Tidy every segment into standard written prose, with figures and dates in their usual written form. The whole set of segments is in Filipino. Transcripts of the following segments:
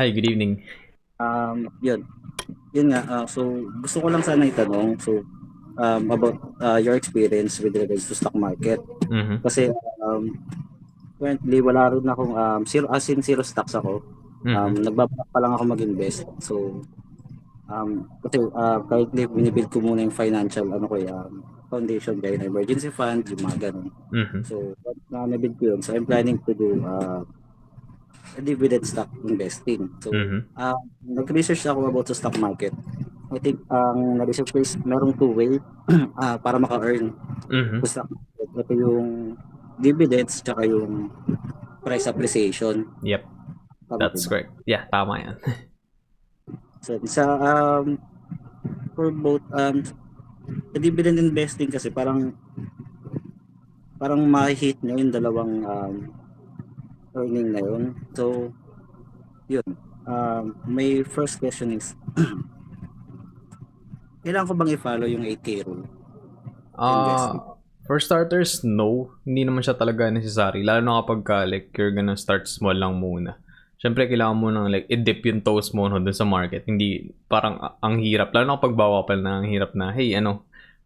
Hi, good evening. Yun. Yun nga, so gusto ko lang sana itanong, so about your experience with regards to stock market. Mhm, Kasi currently wala rin akong zero, as in zero stocks ako. mhm, Nagbabalak pa lang ako mag-invest. So kasi currently binibuild ko muna yung financial ano ko foundation kaya na emergency fund, yung mga ganun. mhm, So na-build ko yun. So I'm planning to do dividend stock investing. So, mhm, nag-research ako about sa stock market. I think ang na-research ko is merong two way para maka-earn mhm. sa stock market. Ito yung dividends tsaka yung price appreciation. Yep, Tama po that's ba? correct. Yeah, tama yan. So, for both sa dividend investing kasi parang ma-hit nyo yung dalawang earning na yun. So, yun. My first question is, kailangan ko bang i-follow yung 8K rule sa investing? For starters, no. Hindi naman siya talaga necessary. Lalo na kapag like, you're gonna start small lang muna. Siyempre, kailangan mo nang like, i-dip yung toes mo no, dun sa market. Hindi, parang ang hirap. Lalo na kapag bawa pa na ang hirap na, hey,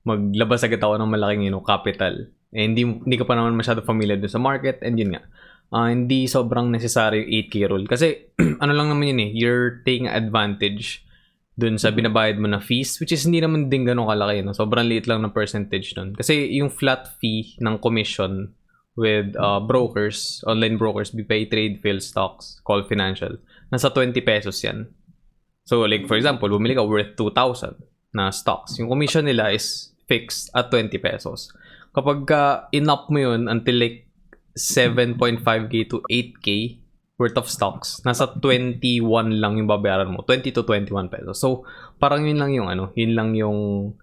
maglabas agad ako ng malaking, capital. Eh, hindi ka pa naman masyado familiar dun sa market. And yun nga, hindi sobrang necessary yung 8K rule. Kasi, ano lang naman yun eh, you're taking advantage dun sa binabayad mo na fees, which is hindi naman din ganun kalaki, no? Sobrang liit lang ng percentage nun. Kasi yung flat fee ng commission with brokers, online brokers, BPay Trade, Phil Stocks, Call Financial, nasa 20 pesos yan. So like for example, bumili ka worth 2,000 na stocks. Yung commission nila is fixed at 20 pesos. Kapag in-up mo yun until like 7.5k to 8k worth of stocks, nasa 21 lang yung babayaran mo. 20 to 21 pesos. So, parang yun lang yung yun lang yung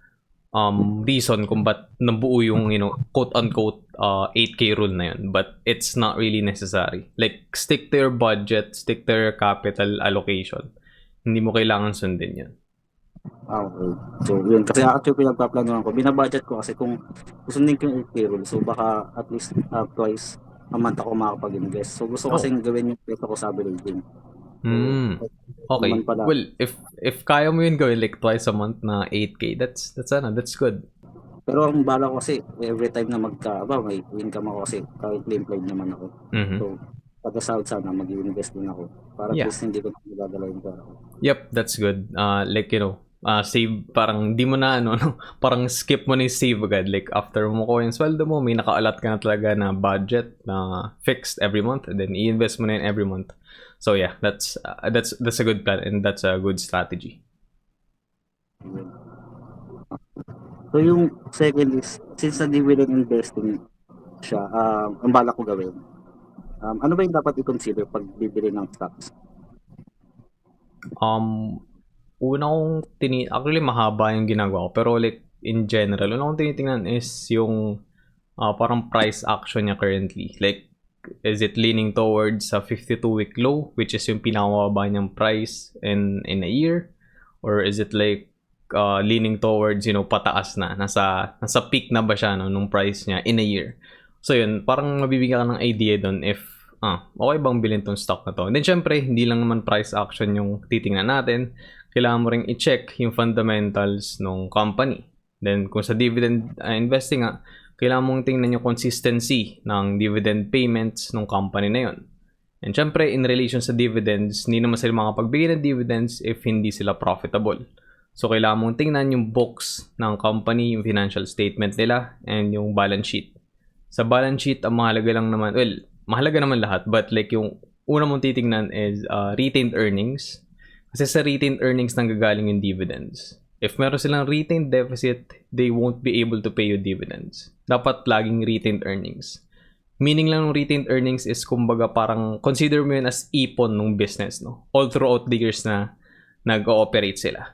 reason kung ba't nabuo yung, quote-unquote 8K rule na yun. But it's not really necessary. Like, stick to your budget, stick to your capital allocation. Hindi mo kailangan sundin yun. Okay. So, yun. Kasi actually pinagpaplanuhan ko. Binabudget ko kasi kung susundin ko yung 8K rule, so baka at least twice a month ako makakapag-invest. So, gusto ko Oh. kasing gawin yung peso ko sa averaging. So, Hmm. naman Okay. pala. Well, if kaya mo yun gawin like twice a month na 8K, that's good. Pero ang bala ko kasi, every time na may income ako kasi currently employed naman ako. So, Mhm. kada sahod sana, mag-invest din ako. Para at Yeah. least hindi ko na magagalaw yung pera ko. Yep, that's good. Like, save, parang di mo na, no, parang skip mo na yung save agad. Like, after mo ko yung sweldo mo, may naka-allot ka na talaga na budget na fixed every month, and then i-invest mo na yun every month. So, yeah, that's a good plan, and that's a good strategy. So, yung second is, since na dividend investing siya, ang bala ko gawin, ano ba yung dapat i-consider pag bibili ng stocks? Um, actually mahaba yung ginagawa ko, pero like, in general, una kong tinitingnan is yung parang price action niya currently. Like, is it leaning towards a 52-week low, which is yung pinakamababa niyang price in a year? Or is it like leaning towards, pataas na? Nasa peak na ba siya, no, nung price niya in a year? So yun, parang mabibigyan ka ng idea doon if okay bang bilhin tong stock na to. And then syempre, hindi lang naman price action yung titingnan natin. Kailangan mo ring i-check yung fundamentals ng company. Then kung sa dividend investing kailangan mong tingnan yung consistency ng dividend payments ng company na yun. And syempre, in relation sa dividends, hindi naman sila makapagbigay ng dividends if hindi sila profitable. So, kailangan mong tingnan yung books ng company, yung financial statement nila, and yung balance sheet. Sa balance sheet, ang mahalaga lang naman, well, mahalaga naman lahat, but like yung una mong titingnan is retained earnings. Kasi sa retained earnings nanggagaling yung dividends. If meron silang retained deficit, they won't be able to pay you dividends. Dapat laging retained earnings. Meaning lang ng retained earnings is kumbaga parang consider mo yun as ipon ng business, no? All throughout the years na nag-ooperate sila.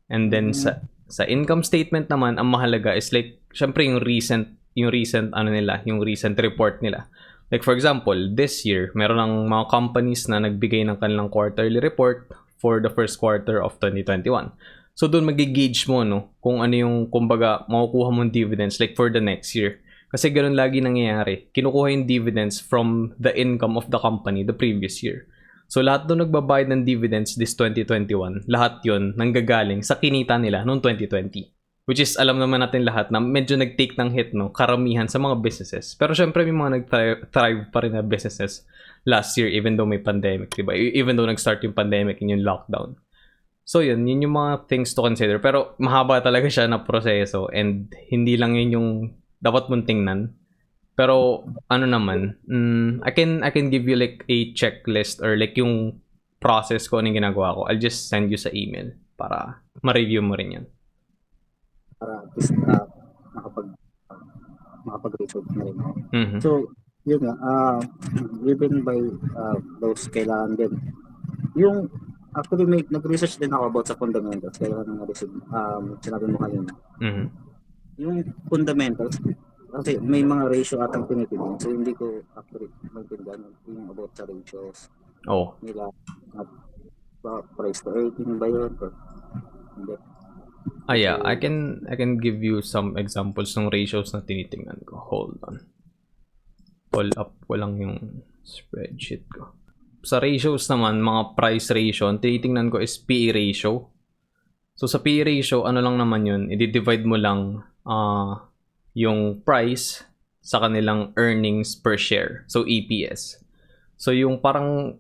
And then Hmm, sa income statement naman, ang mahalaga is like syempre yung recent yung recent report nila. Like for example, this year, meron ng mga companies na nagbigay ng kanilang quarterly report for the first quarter of 2021. So doon magi-gauge mo no kung ano yung kumbaga makukuha mong dividends like for the next year. Kasi ganoon lagi nangyayari. Kinukuha yung dividends from the income of the company the previous year. So lahat doon nagbabayad ng dividends this 2021, lahat yon nanggagaling sa kinita nila noong 2020. Which is, alam naman natin lahat na medyo nag-take ng hit, no, karamihan sa mga businesses. Pero syempre may mga nag-thrive pa rin na businesses last year even though may pandemic, diba? Even though nag-start yung pandemic and yung lockdown. So yun yung mga things to consider. Pero mahaba talaga siya na proseso and hindi lang yun yung dapat mong tingnan. Pero ano naman, I can give you like a checklist or like yung process ko, anong ginagawa ko. I'll just send you sa email para ma-review mo rin yan. Para at least makapag-research na rin ako. Mhm. So, yun nga, driven by those kailangan din. Yung, actually, nag-research din ako about sa fundamentals. Kailangan nga rin, sinabi mo kanina. Mhm. Yung fundamentals, kasi may mga ratio atang tinitignan. So, hindi ko actually maintindihan yung about sa ratios Oh. nila. At price to earning ba yun? Or, hindi. Yeah, I can give you some examples ng ratios na tinitingnan ko. Hold on. Pull up ko lang yung spreadsheet ko. Sa ratios naman, mga price ratio, ang tinitingnan ko is PE ratio. So sa PE ratio, ano lang naman yun, i-divide mo lang yung price sa kanilang earnings per share. So EPS. So yung parang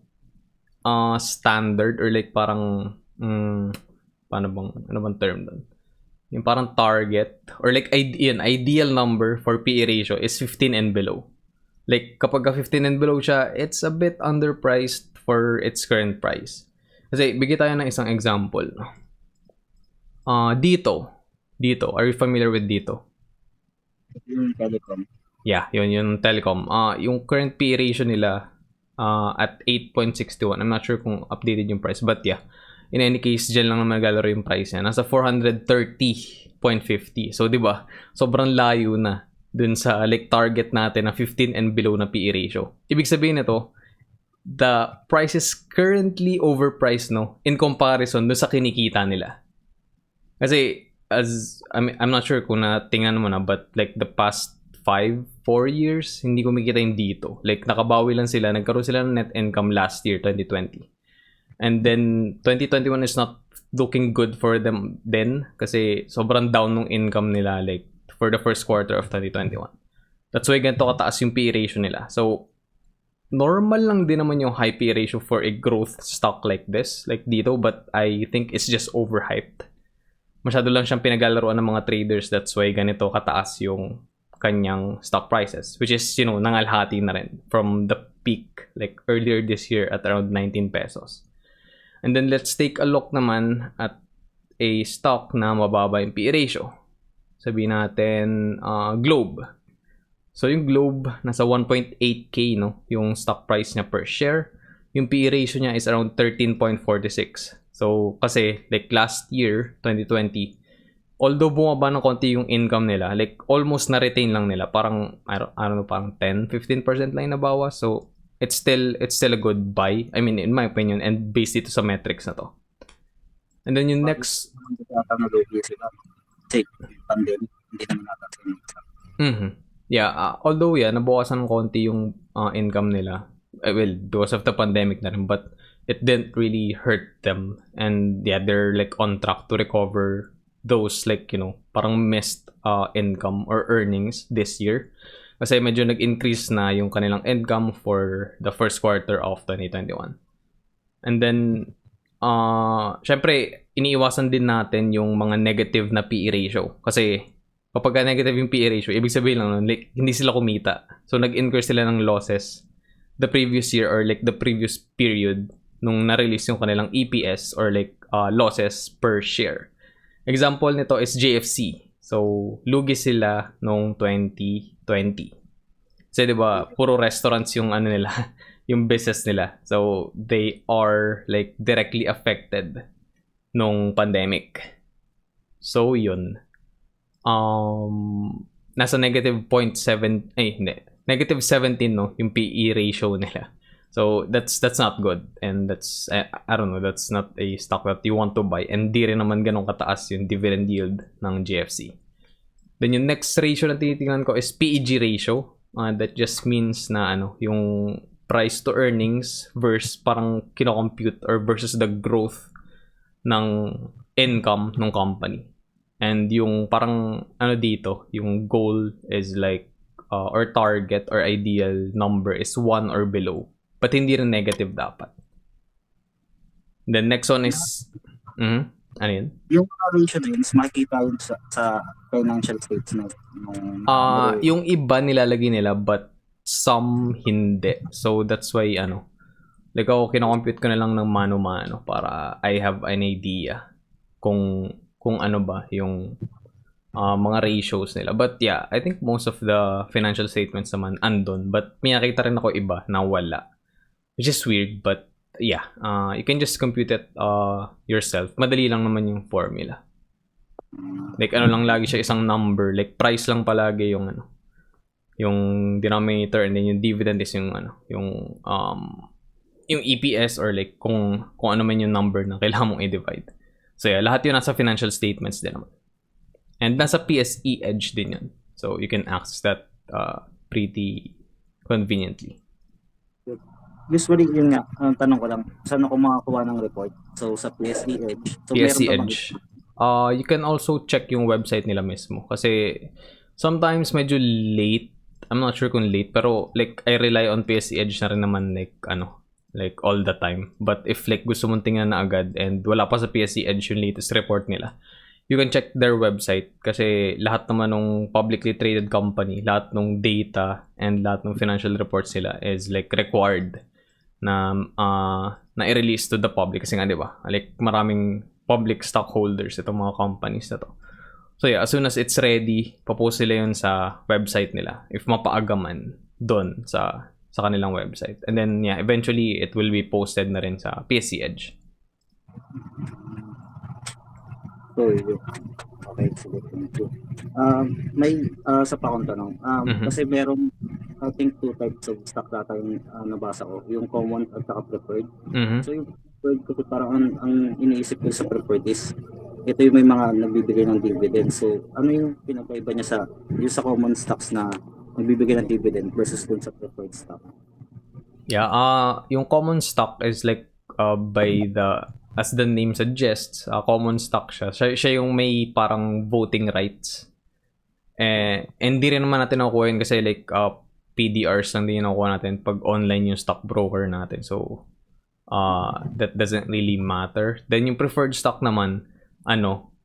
standard or like parang ano bang term doon? Yung parang target or like ideal number for PE ratio is 15 and below. Like kapag 15 and below siya, it's a bit underpriced for its current price. Kasi bigyan tayo ng isang example. Dito, are you familiar with Dito? Yung telecom. Yeah, yung telecom. Yung current PE ratio nila at 8.61. I'm not sure kung updated yung price, but yeah. In any case, dyan lang naman naglalaro yung price niya. Nasa 430.50. So, di ba? Sobrang layo na dun sa like target natin na 15 and below na PE ratio. Ibig sabihin nito, the price is currently overpriced, no? In comparison dun sa kinikita nila. Kasi, I'm not sure kung natingnan mo na, but like the past 4 years, hindi kumikita yung Dito. Like, nakabawi lang sila. Nagkaroon sila ng net income last year, 2020. And then 2021 is not looking good for them then kasi sobrang down ng income nila like for the first quarter of 2021. That's why ganito kataas yung PE ratio nila. So normal lang din naman yung high PE ratio for a growth stock like this, like dito, but I think it's just overhyped. Masyado lang siyang pinaglalaroan ng mga traders, that's why ganito kataas yung kanyang stock prices, which is, you know, nangalhati na rin from the peak like earlier this year at around 19 pesos. And then let's take a look naman at a stock na mababa yung PE ratio. Sabihin natin Globe. So yung Globe nasa 1.8k, no, yung stock price niya per share. Yung PE ratio niya is around 13.46. So kasi like last year 2020, although bumaba ng konti yung income nila, like almost na-retain lang nila. Parang I don't know, parang 10-15% lang nabawas. So it's still a good buy. I mean, in my opinion, and based dito sa metrics na to. And then yung next... Yeah, although nabawasan ng konti yung income nila. Well, because of the pandemic na rin, but it didn't really hurt them. And yeah, they're like on track to recover those like, you know, parang missed income or earnings this year. Kasi medyo nag-increase na yung kanilang income for the first quarter of 2021. And then, syempre, iniiwasan din natin yung mga negative na PE ratio. Kasi, kapag negative yung PE ratio, ibig sabihin lang, like, hindi sila kumita. So, nag-incur sila ng losses the previous year or like the previous period nung na-release yung kanilang EPS or like losses per share. Example nito is JFC. So, lugi sila nung 2020. Kasi 'di ba, puro restaurants yung ano nila, yung business nila. So, they are like directly affected nung pandemic. So, yun. Nasa negative 0.7, negative 17, no, yung PE ratio nila. So, that's not good. And that's, I don't know, that's not a stock that you want to buy. And di rin naman ganun kataas yung dividend yield ng GFC. Then yung next ratio na tinitingnan ko is PEG ratio. That just means na yung price to earnings versus parang kino-compute or versus the growth ng income ng company. And yung parang ano dito, yung goal is like or target or ideal number is 1 or below. But hindi rin negative dapat. The next one is ano yun? Yung mga ratio na yun, makikita yun sa financial statements Yung iba nilalagay nila but some hindi. So that's why like ako kino-compute ko na lang ng mano-mano para I have an idea kung ano ba yung mga ratios nila. But yeah, I think most of the financial statements naman andon. But may nakita rin ako iba na wala. Which is weird, but yeah, you can just compute it yourself. Madali lang naman yung formula. Like ano lang lagi siya isang number, like price lang palagi yung yung denominator, and then yung dividend is yung yung EPS or like kung ano man yung number na kailangan mong i-divide. So yeah, lahat yun nasa financial statements din naman. And nasa PSE Edge din yun. So you can access that pretty conveniently. Usually, yun nga, ang tanong ko lang, saan ako makakuha ng report? So, sa PSE Edge. So, PSE meron Edge. You can also check yung website nila mismo. Kasi, sometimes medyo late. I'm not sure kung late. Pero, like, I rely on PSE Edge na rin naman, like, like, all the time. But if, like, gusto mong tingnan na agad and wala pa sa PSE Edge yung latest report nila, you can check their website kasi lahat naman ng publicly traded company, lahat ng data and lahat ng financial reports nila is like required na i-release to the public kasi nga 'di ba? Like maraming public stockholders itong mga companies na to. So yeah, as soon as it's ready, popost sila yun sa website nila if mapaaga man doon sa kanilang website. And then yeah, eventually it will be posted na rin sa PSE Edge. So, okay, sige, thank you. May sa pa akong tanong. Kasi merong, I think, 2 types of stock data yung nabasa ko. Yung common at saka preferred. So, yung preferred kasi parang ang iniisip ko sa preferred is ito yung may mga nagbibigay ng dividend. So, ano yung pinagkaiba niya sa common stocks na nagbibigay ng dividend versus dun sa preferred stock? Yeah, yung common stock is like as the name suggests, common stock siya. Siya yung may parang voting rights. Hindi rin naman natin nakukuha yun kasi like PDRs lang din yung nakukuha natin pag online yung stockbroker natin. So, that doesn't really matter. Then yung preferred stock naman,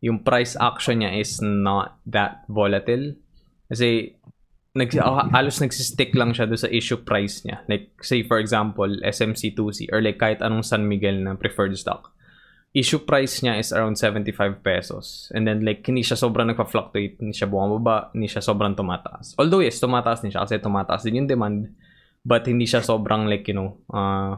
yung price action niya is not that volatile. Kasi halos nagsistick lang siya doon sa issue price niya. Like, say for example, SMC2C or like kahit anong San Miguel na preferred stock. Issue price niya is around 75 pesos. And then like, hindi siya sobrang nagpa-fluctuate. Hindi siya bumababa. Hindi siya sobrang tumataas. Although yes, tumataas din siya kasi tumataas din yung demand. But hindi siya sobrang like,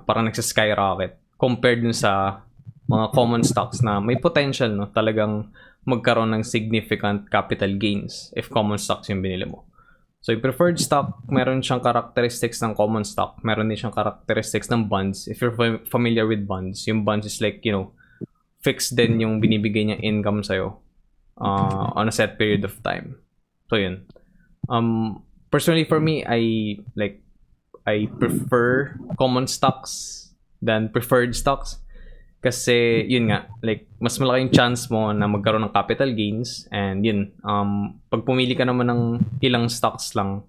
parang nagsaskyrocket. Compared dun sa mga common stocks na may potential, talagang magkaroon ng significant capital gains if common stocks yung binili mo. So, yung preferred stock, meron siyang characteristics ng common stock. Meron din siyang characteristics ng bonds. If you're familiar with bonds, yung bonds is like, fixed din yung binibigay niya income sa'yo on a set period of time. So, yun. Personally, for me, I prefer common stocks than preferred stocks. Kasi, yun nga, like, mas malaking chance mo na magkaroon ng capital gains. And yun, pag pumili ka naman ng ilang stocks lang,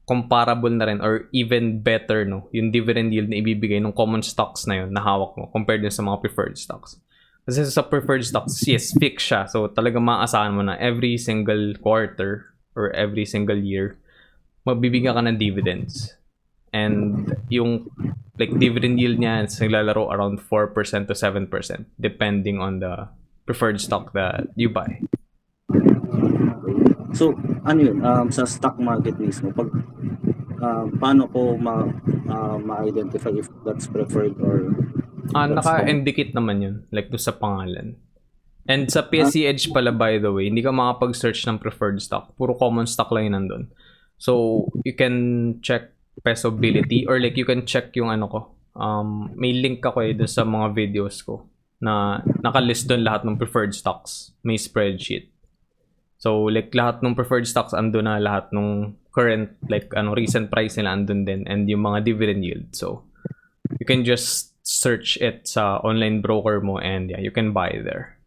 comparable na rin or even better, yung dividend yield na ibibigay ng common stocks na yun na hawak mo compared din sa mga preferred stocks. Kasi sa preferred stocks, yes, fixed siya. So, talagang maaasahan mo na every single quarter or every single year, magbibigyan ka ng dividends. And yung like dividend yield niya is naglalaro around 4% to 7% depending on the preferred stock that you buy. So, ano yun, sa stock market mismo, paano ko ma-identify if that's preferred or naka-indicate naman yun, like doon sa pangalan. And sa PSE Edge pala, by the way, hindi ka makapag-search ng preferred stock. Puro common stock lang yun nandun. So, you can check Pesobility or like you can check yung may link ako doon sa mga videos ko na nakalist doon lahat ng preferred stocks. May spreadsheet. So like lahat ng preferred stocks andun na, lahat ng current like recent price nila andun din, and yung mga dividend yield. So you can just search it sa online broker mo, and yeah, you can buy there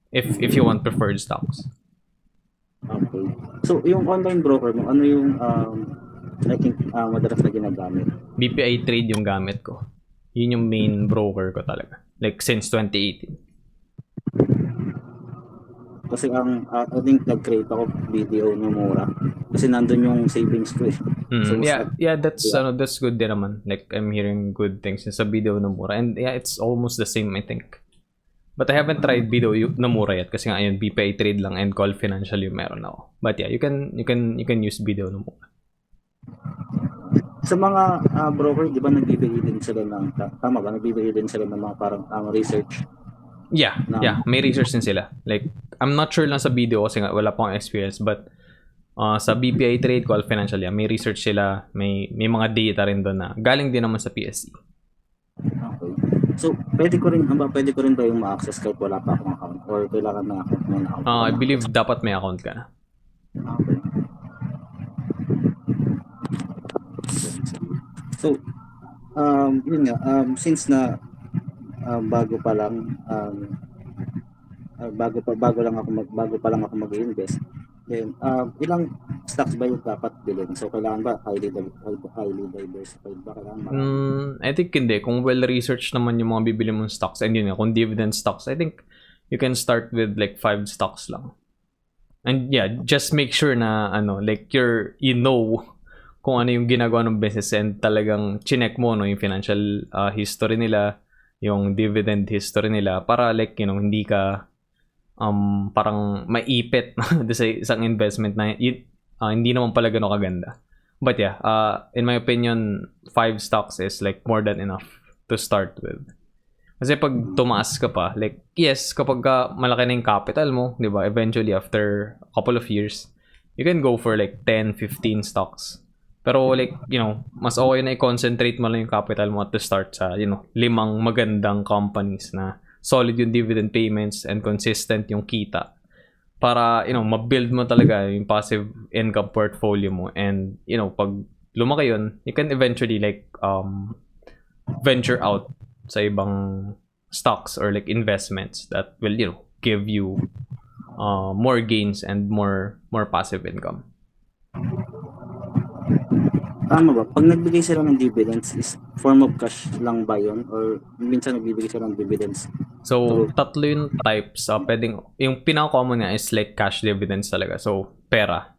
if you want preferred stocks. Okay. So, yung online broker mo, ano yung I think madalas na ginagamit? BPI Trade yung gamit ko. Yun yung main broker ko talaga. Like since 2018. Kasi I think nag-create ako video na mura. Kasi nandun yung savings ko eh. So, mas Yeah, that's good din naman. Like I'm hearing good things sa video na mura, and yeah, it's almost the same I think. But I haven't tried video na mura yet kasi nga ayun, BPI Trade lang and Call Financial yung meron ako. But yeah, you can use video na mura. sa mga broker, di ba nagbibigay din sila ng, tama ba, nagbibigay din sila ng mga parang research? Yeah, may research din sila. Like, I'm not sure lang sa video kasi nga wala pang experience, but sa BPI Trade, Call Financial, yeah, may research sila, may mga data rin doon na galing din naman sa PSE. Okay. So, pwede ko rin ba yung ma-access kahit wala pa akong account? Or kailangan na account mo na account? I believe dapat may account ka na. Okay. So, yun nga, since na bago pa lang bago pa lang ako mag-invest, then ilang stocks ba yung dapat bilhin? So kailangan ba highly diversified ba, kailangan I think hindi, kung well researched naman yung mga bibili mong stocks, and yun nga, kung dividend stocks, I think you can start with like 5 stocks lang. And yeah, just make sure na like you know kung ano yung ginagawa ng business, and talagang chinek mo yung financial history nila, yung dividend history nila, para like hindi ka parang maipit sa isang investment na hindi naman pala gano'ng kaganda. But yeah, in my opinion, 5 stocks is like more than enough to start with. Kasi pag tumaas ka pa, like yes, kapag malaki na yung capital mo, di ba, eventually after a couple of years, you can go for like 10, 15 stocks. Pero like, mas okay na i-concentrate mo lang yung capital mo at the start sa, 5 magandang companies na solid yung dividend payments and consistent yung kita. Para, ma-build mo talaga yung passive income portfolio mo. And, pag lumaki yun, you can eventually like venture out sa ibang stocks or like investments that will, give you more gains and more passive income. Tama ba? Pag nagbigay sila ng dividends, is form of cash lang ba yun? Or minsan nagbibigay sila ng dividends? So, tatlo yung types. Yung pinaka-common nga is like cash dividends talaga. So, pera.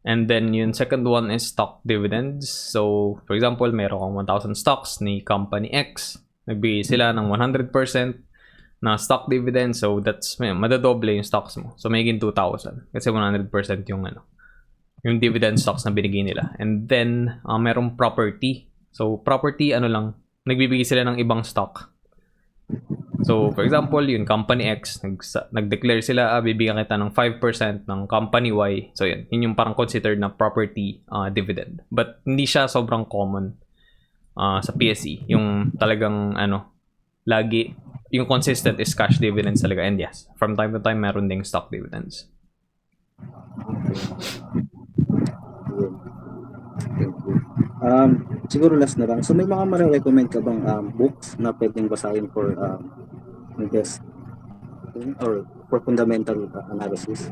And then, yung second one is stock dividends. So, for example, meron kang 1,000 stocks ni Company X. Nagbigay sila ng 100% na stock dividend. So, that's, madadoble yung stocks mo. So, magiging 2,000. Kasi 100% yung dividend stocks na binigay nila. And then, merong property. So, property, nagbibigay sila ng ibang stock. So, for example, yung Company X, nag-declare sila, bibigyan kita ng 5% ng Company Y. So, yun yung parang considered na property dividend. But, hindi siya sobrang common sa PSE. Yung talagang, lagi, yung consistent is cash dividends talaga. And yes, from time to time, meron ding stock dividends. Siguro last na lang. So may mga ma-recommend ka bang books na pwedeng basahin for I guess or for fundamental analysis?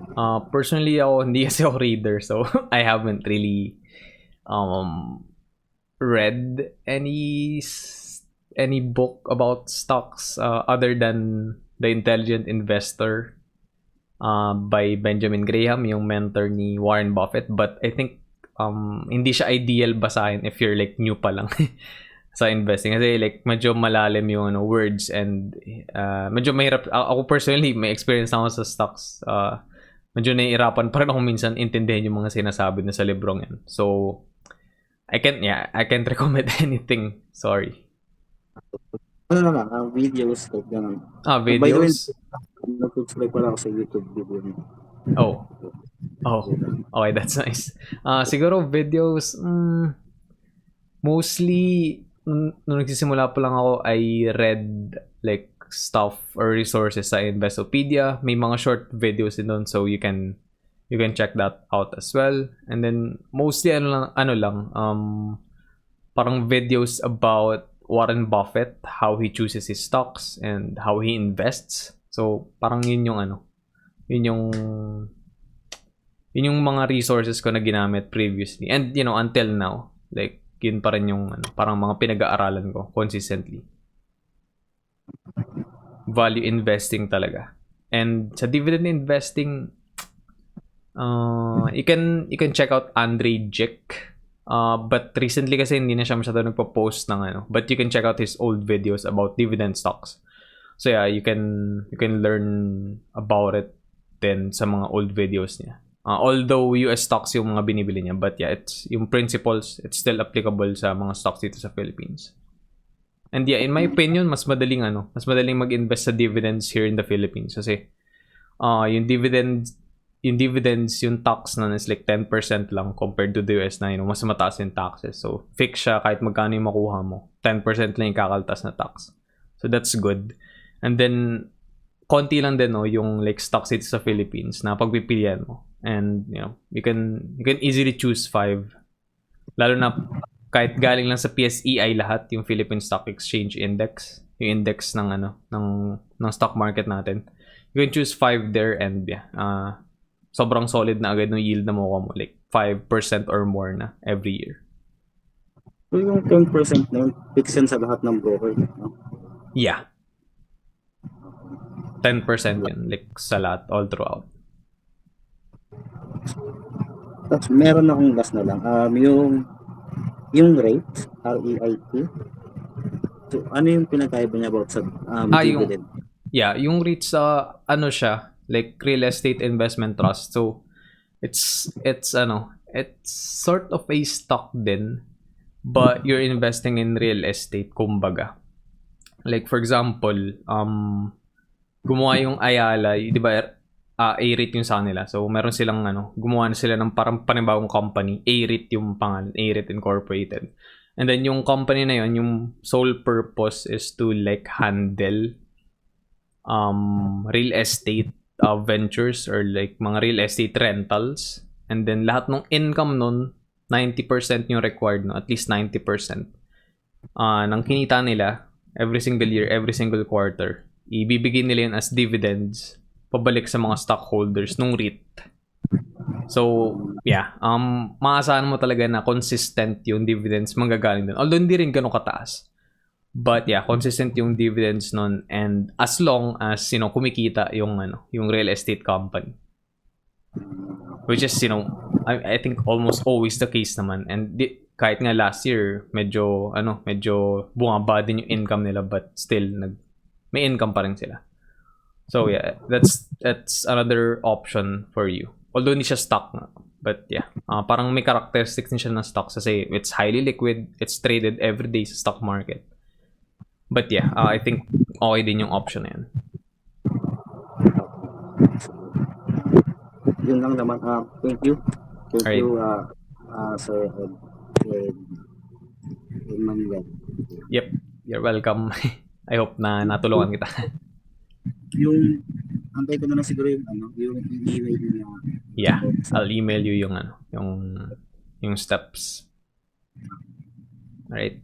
Personally hindi kasi ako reader, so I haven't really read any book about stocks other than The Intelligent Investor by Benjamin Graham, yung mentor ni Warren Buffett. But I think hindi siya ideal basahin if you're like new pa lang sa investing, kasi like medyo malalim yung words, and medyo mahirap. Ako personally, may experience ako sa stocks. Medyo nahihirapan pa rin ako minsan intindihin yung mga sinasabi na sa librong yan. So I can't recommend anything. Sorry. Ano na lang, videos like ganun. Videos? By the way, nag-subscribe pala ako sa YouTube video mo. Oh, okay, that's nice. Siguro videos, mostly nung nagsisimula pa lang ako, I read like stuff or resources sa Investopedia. May mga short videos din doon, so you can You can check that out as well. And then mostly parang videos about Warren Buffett, how he chooses his stocks and how he invests. So parang yun yung mga resources ko na ginamit previously. And until now, like yun pa rin yung parang mga pinag-aaralan ko consistently. Value investing talaga. And sa dividend investing, you can check out Andre Jick. But recently kasi hindi na siya masyado nagpo-post ng but you can check out his old videos about dividend stocks. So yeah, you can learn about it then sa mga old videos niya. Although US stocks yung mga binibili niya, but yeah, it's yung principles, it's still applicable sa mga stocks dito sa Philippines. And yeah, in my opinion, mas madaling mag-invest sa dividends here in the Philippines kasi yung dividends, yung tax na is like 10% lang compared to the US na mas mataas yung taxes. So, fix siya kahit magkano yung makuha mo. 10% lang yung kakaltas na tax. So, that's good. And then, konti lang din yung like stocks dito sa Philippines na pagpipilian mo. And, you can easily choose 5. Lalo na kahit galing lang sa PSEI lahat, yung Philippine Stock Exchange Index, yung index ng stock market natin. You can choose 5 there and yeah, sobrang solid na agad ng yield na makuha mo, like 5% or more na every year. So yung 10% na yun, fix yan sa lahat ng broker, no? Yeah. 10% yun, like sa lahat, all throughout. Tapos meron akong last na lang, yung rate, REIT. So ano yung pinakaiba niya about sa dividend? Yung REIT sa siya, like real estate investment trust. So it's sort of a stock din, but you're investing in real estate kumbaga. Like for example, gumawa yung Ayala, 'di ba? A-REIT yung sa kanila. So meron silang gumawa na sila ng parang panibagong company. A-REIT yung pangalan, A-REIT Incorporated. And then yung company na yun, yung sole purpose is to like handle real estate ventures or like mga real estate rentals. And then lahat ng income nun, 90% yung required, at least 90%. Ng kinita nila every single year, every single quarter, ibibigay nila yun as dividends pabalik sa mga stockholders nung REIT. So, yeah, maasahan mo talaga na consistent yung dividends manggagaling din. Although hindi rin ganun kataas. But yeah, consistent yung dividends nun, and as long as kumikita yung real estate company. Which is I think almost always the case naman. And kahit nga last year medyo bumaba din yung income nila, but still may income pa rin sila. So yeah, that's another option for you. Although hindi siya stock na. But yeah, parang may characteristics din siya ng stock kasi it's highly liquid, it's traded every day sa stock market. But yeah, I think okay din yung option na yan. Yun lang naman. Thank you. Thank you, Sir Emmanuel. Yep, you're welcome. I hope na natulungan kita. Yung antay ko na lang siguro yung email niya. Yeah, I'll email you yung steps. Alright.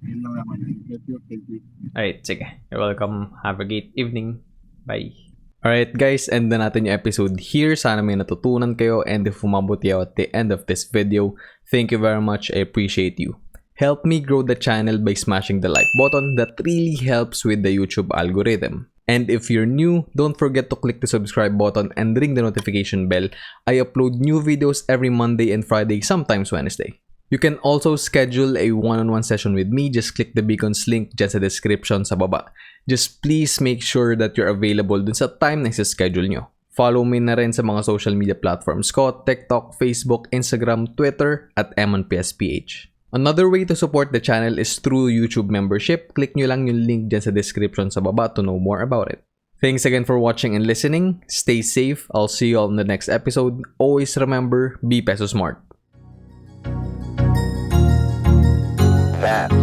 Yun lang naman. Thank you. Alright, sige. You're welcome. Have a great evening. Bye. Alright guys, end na natin yung episode here. Sana may natutunan kayo, and if umabot kayo at the end of this video, thank you very much. I appreciate you. Help me grow the channel by smashing the like button. That really helps with the YouTube algorithm. And if you're new, don't forget to click the subscribe button and ring the notification bell. I upload new videos every Monday and Friday, sometimes Wednesday. You can also schedule a one-on-one session with me. Just click the beacons link dyan sa description sa baba. Just please make sure that you're available dun sa time na isa-schedule nyo. Follow me na rin sa mga social media platforms ko, TikTok, Facebook, Instagram, Twitter, at emonpsph. Another way to support the channel is through YouTube membership. Click nyo lang yung link dyan sa description sa baba to know more about it. Thanks again for watching and listening. Stay safe. I'll see you all in the next episode. Always remember, be Peso smart. That